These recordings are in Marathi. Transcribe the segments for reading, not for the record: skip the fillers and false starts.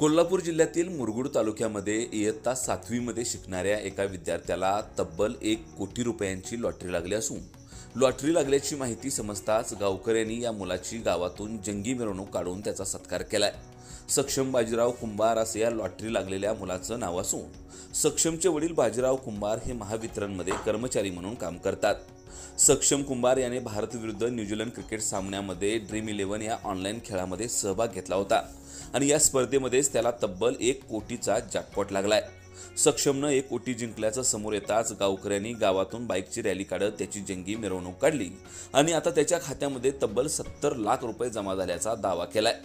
कोल्हापूर जिल्ह्यातील मुरगुड तालुक्यामध्ये इयत्ता 7वी मध्ये शिकणाऱ्या एका विद्यार्थ्याला तब्बल 1 कोटी रुपयांची लॉटरी लागली असून लॉटरी लागल्याची माहिती समजताच गावकऱ्यांनी या मुलाची गावातून जंगी मिरवणूक काढून त्याचा सत्कार केलाय। सक्षम बाजीराव कुंभार असे या लॉटरी लागलेल्या मुलाचं नाव असून सक्षमचे वडील बाजीराव कुंभार हे महावितरणमध्ये कर्मचारी म्हणून काम करतात। सक्षम कुंभार याने भारत विरुद्ध न्यूझीलंड क्रिकेट सामन्यामध्ये ड्रीम 11 या ऑनलाईन खेळामध्ये सहभाग घेतला होता आणि या स्पर्धेमध्येच त्याला तब्बल 1 कोटीचा जॅकपॉट लागलाय। सक्षमनं 1 कोटी जिंकल्याचं समोर येताच गावकऱ्यांनी गावातून बाईकची रॅली काढत त्याची जंगी मिरवणूक काढली आणि आता त्याच्या खात्यामध्ये तब्बल 70 लाख रुपये जमा झाल्याचा दावा केलाय।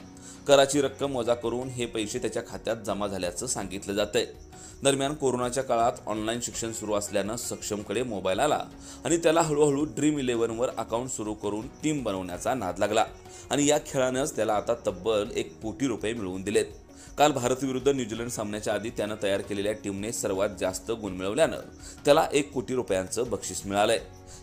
कराची रक्कम वजा करून हे पैसे त्याच्या खात्यात जमा झाल्याचं सांगितलं जातंय। दरम्यान कोरोनाच्या काळात ऑनलाईन शिक्षण सुरू असल्यानं सक्षमकडे मोबाईल आला आणि त्याला हळूहळू ड्रीम 11 वर अकाउंट सुरू करून टीम बनवण्याचा नाद लागला आणि या खेळानंच त्याला आता तब्बल 1 कोटी रुपये मिळवून दिलेत। काल भारत विरुद्ध न्यूझीलंड सामन्याच्या आधी त्यानं तयार केलेल्या टीमने सर्वात जास्त गुण मिळवल्यानं त्याला 1 कोटी रुपयांचं बक्षीस मिळालंय।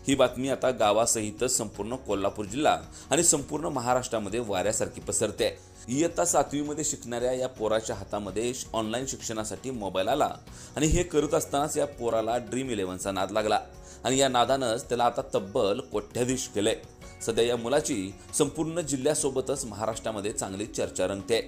ही बातमी आता गावासहित संपूर्ण कोल्हापूर जिल्हा आणि संपूर्ण महाराष्ट्रामध्ये वाऱ्यासारखी पसरते। इयत्ता 7वी मध्ये शिकणाऱ्या या पोराच्या हातामध्ये ऑनलाईन शिक्षणासाठी मोबाईल आला आणि हे करत असतानाच या पोराला ड्रीम 11चा नाद लागला आणि या नादानंच त्याला आता तब्बल कोट्याधीश केलंय। सध्या या मुलाची संपूर्ण जिल्ह्यासोबतच महाराष्ट्रामध्ये चांगली चर्चा रंगते।